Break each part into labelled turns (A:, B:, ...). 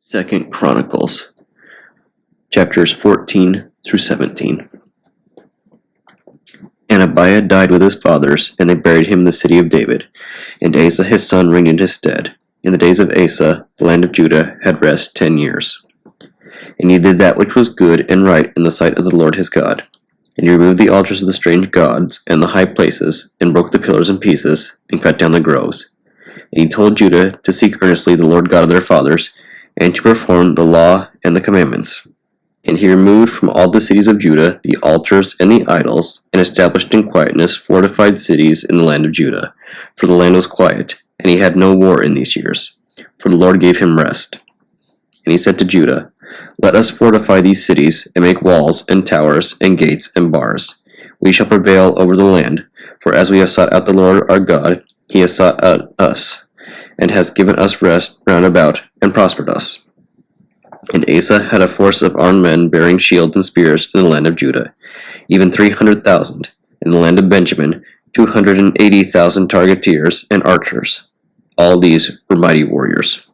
A: 2 Chronicles, chapters 14 through 17. And Abiah died with his fathers, and they buried him in the city of David. And Asa his son reigned in his stead. In the days of Asa, the land of Judah had rest 10 years. And he did that which was good and right in the sight of the Lord his God. And he removed the altars of the strange gods and the high places, and broke the pillars in pieces, and cut down the groves. And he told Judah to seek earnestly the Lord God of their fathers, and to perform the law and the commandments. And he removed from all the cities of Judah the altars and the idols, and established in quietness fortified cities in the land of Judah. For the land was quiet, and he had no war in these years, for the Lord gave him rest. And he said to Judah, Let us fortify these cities, and make walls, and towers, and gates, and bars. We shall prevail over the land, for as we have sought out the Lord our God, he has sought out us, and has given us rest round about, and prospered us. And Asa had a force of armed men bearing shields and spears in the land of Judah, even 300,000. In the land of Benjamin, 280,000 targeteers and archers. All these were mighty warriors.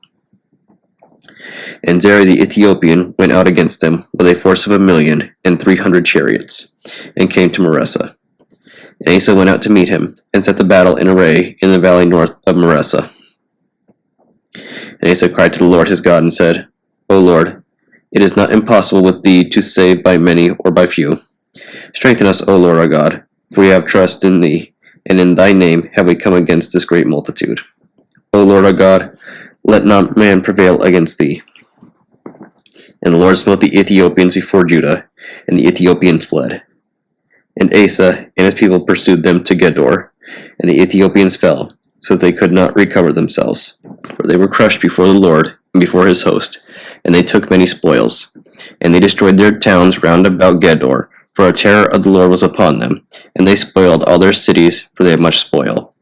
A: And Zerah the Ethiopian went out against them with a force of 1,300,000 chariots, and came to Mareshah. And Asa went out to meet him, and set the battle in array in the valley north of Mareshah. And Asa cried to the Lord his God, and said, O Lord, it is not impossible with thee to save by many or by few. Strengthen us, O Lord our God, for we have trust in thee, and in thy name have we come against this great multitude. O Lord our God, let not man prevail against thee. And the Lord smote the Ethiopians before Judah, and the Ethiopians fled. And Asa and his people pursued them to Gedor, and the Ethiopians fell, so that they could not recover themselves. For they were crushed before the Lord and before his host, and they took many spoils. And they destroyed their towns round about Gedor, for a terror of the Lord was upon them, and they spoiled all their cities, for they had much spoil.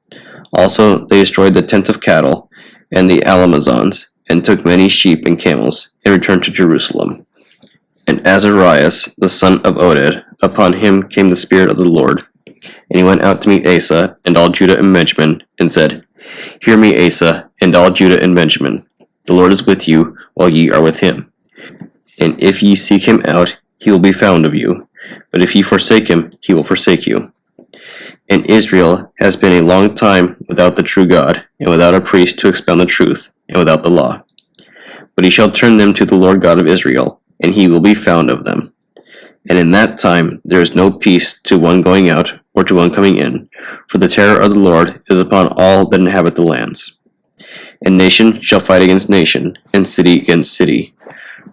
A: Also they destroyed the tents of cattle, and the Alamazons, and took many sheep and camels, and returned to Jerusalem. And Azarias, the son of Oded, upon him came the Spirit of the Lord. And he went out to meet Asa, and all Judah and Benjamin, and said, Hear me, Asa, and all Judah and Benjamin. The Lord is with you, while ye are with him. And if ye seek him out, he will be found of you. But if ye forsake him, he will forsake you. And Israel has been a long time without the true God, and without a priest to expound the truth, and without the law. But he shall turn them to the Lord God of Israel, and he will be found of them. And in that time there is no peace to one going out, or to one coming in, for the terror of the Lord is upon all that inhabit the lands. And nation shall fight against nation, and city against city.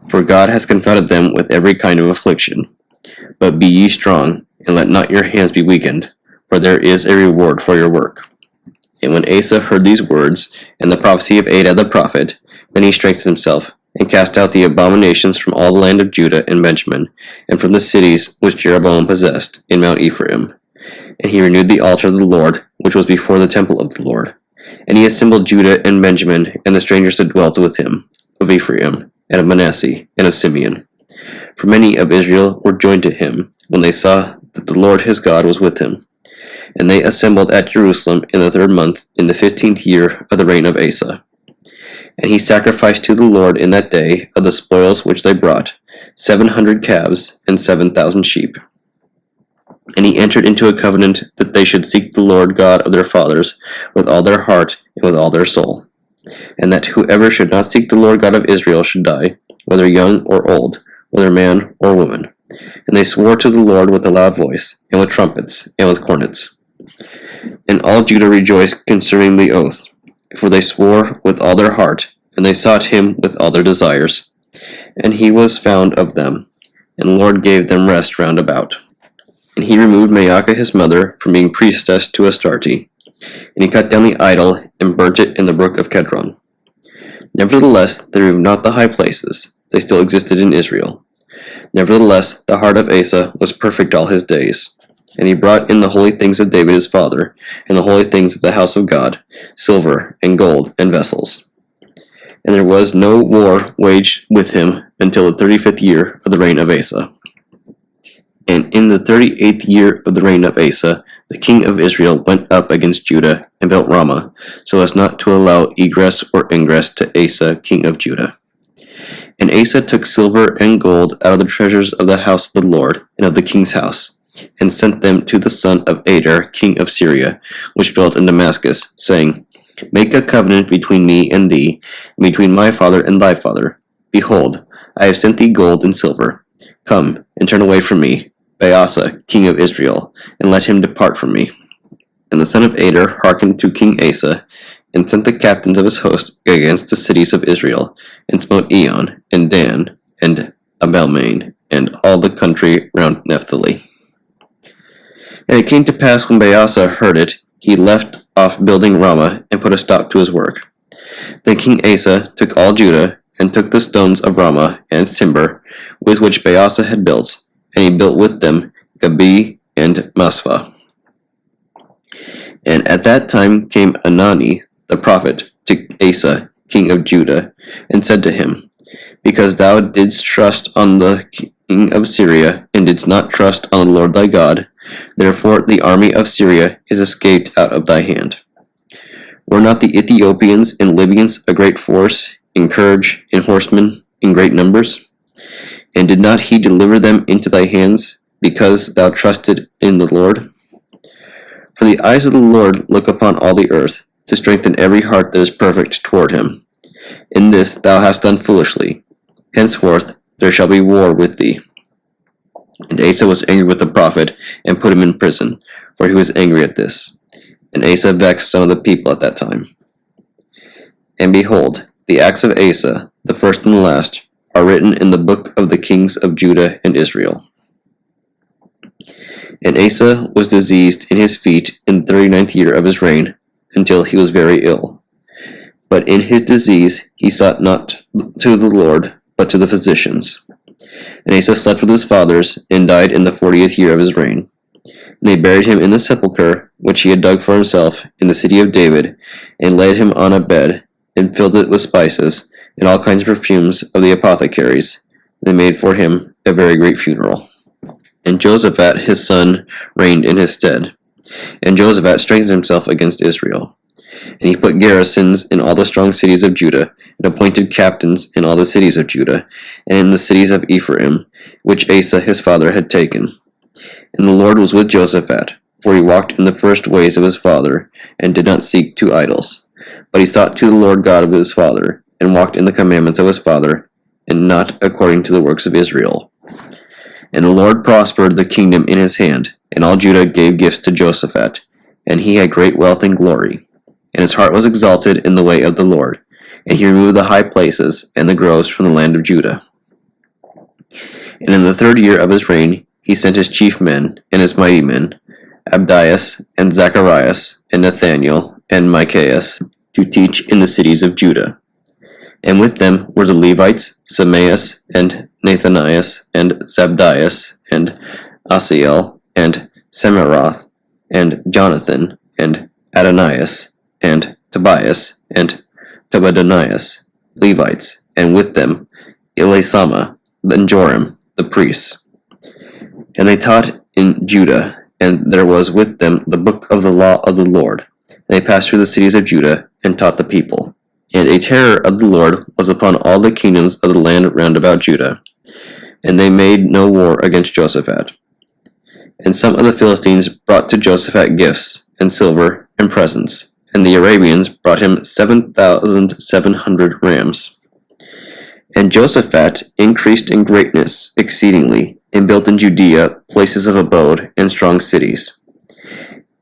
A: For God has confounded them with every kind of affliction. But be ye strong, and let not your hands be weakened, for there is a reward for your work. And when Asa heard these words, and the prophecy of Adad the prophet, then he strengthened himself, and cast out the abominations from all the land of Judah and Benjamin, and from the cities which Jeroboam possessed in Mount Ephraim. And he renewed the altar of the Lord, which was before the temple of the Lord. And he assembled Judah and Benjamin, and the strangers that dwelt with him, of Ephraim, and of Manasseh, and of Simeon. For many of Israel were joined to him, when they saw that the Lord his God was with him. And they assembled at Jerusalem in the 3rd month, in the 15th year of the reign of Asa. And he sacrificed to the Lord in that day of the spoils which they brought, 700 calves and 7,000 sheep. And he entered into a covenant that they should seek the Lord God of their fathers with all their heart and with all their soul, and that whoever should not seek the Lord God of Israel should die, whether young or old, whether man or woman. And they swore to the Lord with a loud voice, and with trumpets, and with cornets. And all Judah rejoiced concerning the oath, for they swore with all their heart, and they sought him with all their desires. And he was found of them, and the Lord gave them rest round about. And he removed Maacah his mother from being priestess to Astarte, and he cut down the idol, and burnt it in the brook of Kedron. Nevertheless, they removed not the high places, they still existed in Israel. Nevertheless, the heart of Asa was perfect all his days. And he brought in the holy things of David his father, and the holy things of the house of God, silver and gold and vessels. And there was no war waged with him until the 35th year of the reign of Asa. And in the 38th year of the reign of Asa, the king of Israel went up against Judah and built Ramah, so as not to allow egress or ingress to Asa king of Judah. And Asa took silver and gold out of the treasures of the house of the Lord and of the king's house, and sent them to the son of Adar, king of Syria, which dwelt in Damascus, saying, Make a covenant between me and thee, and between my father and thy father. Behold, I have sent thee gold and silver. Come, and turn away from me, Baasa, king of Israel, and let him depart from me. And the son of Adar hearkened to King Asa, and sent the captains of his host against the cities of Israel, and smote Eon, and Dan, and Abelmain, and all the country round Naphtali. And it came to pass when Baasa heard it, he left off building Ramah, and put a stop to his work. Then King Asa took all Judah, and took the stones of Ramah and its timber, with which Baasa had built, and he built with them Gabi and Masphah. And at that time came Anani the prophet to Asa, king of Judah, and said to him, Because thou didst trust on the king of Syria, and didst not trust on the Lord thy God, therefore the army of Syria is escaped out of thy hand. Were not the Ethiopians and Libyans a great force, in courage, in horsemen, in great numbers? And did not he deliver them into thy hands, because thou trusted in the Lord? For the eyes of the Lord look upon all the earth, to strengthen every heart that is perfect toward him. In this thou hast done foolishly. Henceforth there shall be war with thee. And Asa was angry with the prophet, and put him in prison, for he was angry at this. And Asa vexed some of the people at that time. And behold, the acts of Asa, the first and the last, are written in the book of the kings of Judah and Israel. And Asa was diseased in his feet in the 39th year of his reign, until he was very ill. But in his disease he sought not to the Lord, but to the physicians. And Asa slept with his fathers, and died in the 40th year of his reign. And they buried him in the sepulchre which he had dug for himself in the city of David, and laid him on a bed, and filled it with spices, and all kinds of perfumes of the apothecaries. They made for him a very great funeral. And Josaphat his son reigned in his stead. And Josaphat strengthened himself against Israel. And he put garrisons in all the strong cities of Judah, and appointed captains in all the cities of Judah, and in the cities of Ephraim, which Asa his father had taken. And the Lord was with Josaphat, for he walked in the first ways of his father, and did not seek to idols. But he sought to the Lord God of his father, and walked in the commandments of his father, and not according to the works of Israel. And the Lord prospered the kingdom in his hand, and all Judah gave gifts to Josaphat, and he had great wealth and glory. And his heart was exalted in the way of the Lord, and he removed the high places and the groves from the land of Judah. And in the 3rd year of his reign he sent his chief men and his mighty men, Abdias and Zacharias and Nathaniel and Micaias, to teach in the cities of Judah. And with them were the Levites, Semaias and Nathanias and Zabdias and Asiel and Semaroth and Jonathan and Adonias and Tobias and Tobadonias, Levites, and with them Elisama and Joram, the priests. And they taught in Judah, and there was with them the book of the law of the Lord. And they passed through the cities of Judah, and taught the people. And a terror of the Lord was upon all the kingdoms of the land round about Judah, and they made no war against Josaphat. And some of the Philistines brought to Josaphat gifts, and silver, and presents, and the Arabians brought him 7,700 rams. And Josaphat increased in greatness exceedingly, and built in Judea places of abode and strong cities.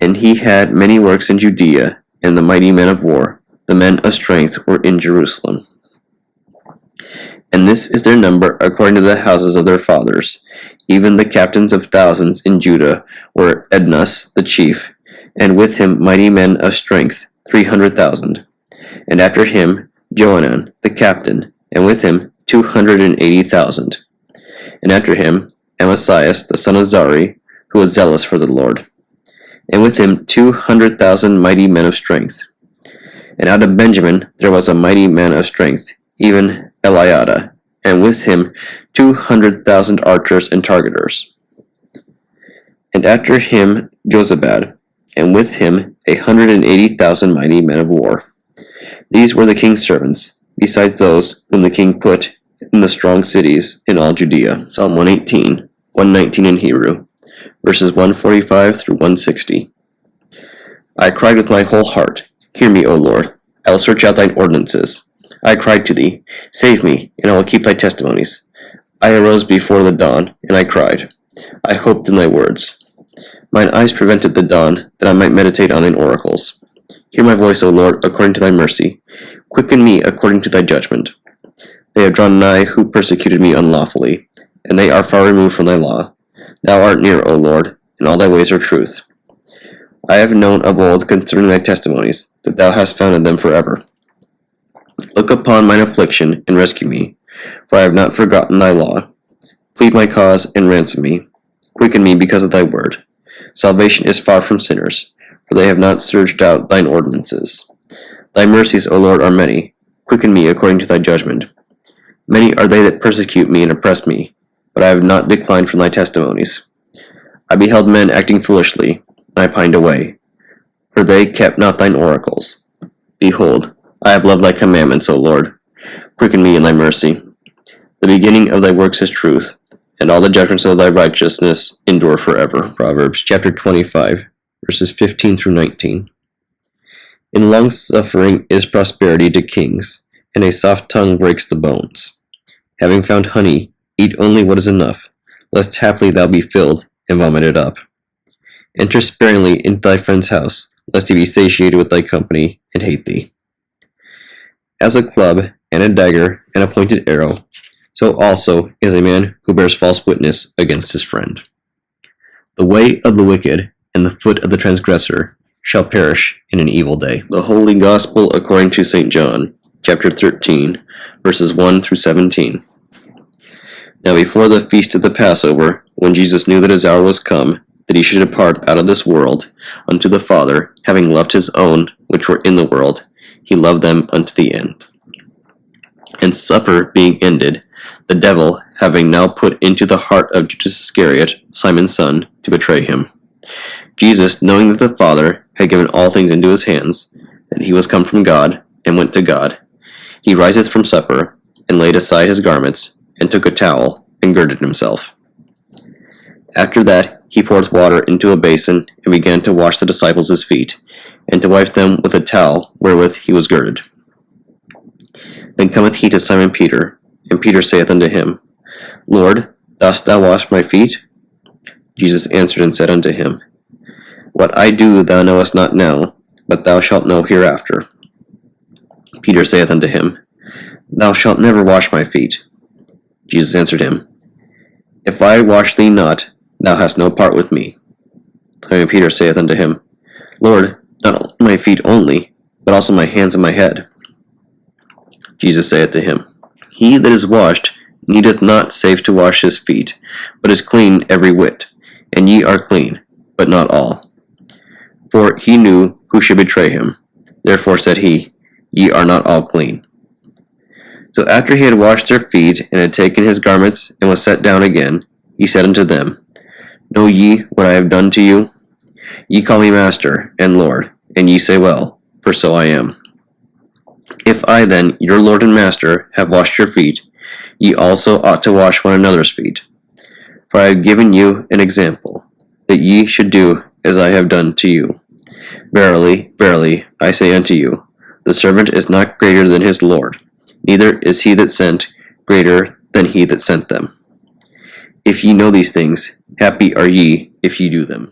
A: And he had many works in Judea, and the mighty men of war, the men of strength, were in Jerusalem. And this is their number according to the houses of their fathers. Even the captains of thousands in Judah were Ednas the chief, and with him mighty men of strength, 300,000. And after him Johanan the captain, and with him 280,000. And after him Amasias the son of Zari, who was zealous for the Lord. And with him 200,000 mighty men of strength. And out of Benjamin there was a mighty man of strength, even Eliada, and with him 200,000 archers and targeters. And after him Jozabad, and with him 180,000 mighty men of war. These were the king's servants, besides those whom the king put in the strong cities in all Judea. Psalm 118, 119 in Hebrew, verses 145 through 160. I cried with my whole heart, hear me, O Lord. I will search out thine ordinances. I cried to thee, save me, and I will keep thy testimonies. I arose before the dawn, and I cried. I hoped in thy words. Mine eyes prevented the dawn, that I might meditate on thine oracles. Hear my voice, O Lord, according to thy mercy. Quicken me according to thy judgment. They have drawn nigh who persecuted me unlawfully, and they are far removed from thy law. Thou art near, O Lord, and all thy ways are truth. I have known of old concerning thy testimonies, that thou hast founded them forever. Look upon mine affliction, and rescue me, for I have not forgotten thy law. Plead my cause, and ransom me. Quicken me because of thy word. Salvation is far from sinners, for they have not searched out thine ordinances. Thy mercies, O Lord, are many. Quicken me according to thy judgment. Many are they that persecute me and oppress me, but I have not declined from thy testimonies. I beheld men acting foolishly, and I pined away, for they kept not thine oracles. Behold, I have loved thy commandments, O Lord. Quicken me in thy mercy. The beginning of thy works is truth, and all the judgments of thy righteousness endure forever. Proverbs chapter 25, verses 15 through 19. In long suffering is prosperity to kings, and a soft tongue breaks the bones. Having found honey, eat only what is enough, lest haply thou be filled and vomited up. Enter sparingly into thy friend's house, lest he be satiated with thy company and hate thee. As a club, and a dagger, and a pointed arrow, so also is a man who bears false witness against his friend. The way of the wicked and the foot of the transgressor shall perish in an evil day. The Holy Gospel according to St. John, chapter 13, verses 1 through 17. Now before the feast of the Passover, when Jesus knew that his hour was come, that he should depart out of this world unto the Father, having loved his own which were in the world, he loved them unto the end. And supper being ended, the devil, having now put into the heart of Judas Iscariot, Simon's son, to betray him. Jesus, knowing that the Father had given all things into his hands, that he was come from God, and went to God, he riseth from supper, and laid aside his garments, and took a towel, and girded himself. After that, he poured water into a basin, and began to wash the disciples' feet, and to wipe them with a towel wherewith he was girded. Then cometh he to Simon Peter, and Peter saith unto him, Lord, dost thou wash my feet? Jesus answered and said unto him, What I do thou knowest not now, but thou shalt know hereafter. Peter saith unto him, Thou shalt never wash my feet. Jesus answered him, If I wash thee not, thou hast no part with me. Simon Peter saith unto him, Lord, not my feet only, but also my hands and my head. Jesus saith to him, He that is washed needeth not save to wash his feet, but is clean every whit. And ye are clean, but not all. For he knew who should betray him. Therefore said he, Ye are not all clean. So after he had washed their feet, and had taken his garments, and was set down again, he said unto them, Know ye what I have done to you? Ye call me Master and Lord, and ye say well, for so I am. If I then, your Lord and Master, have washed your feet, ye also ought to wash one another's feet. For I have given you an example, that ye should do as I have done to you. Verily, verily, I say unto you, the servant is not greater than his Lord, neither is he that sent greater than he that sent them. If ye know these things, happy are ye if ye do them.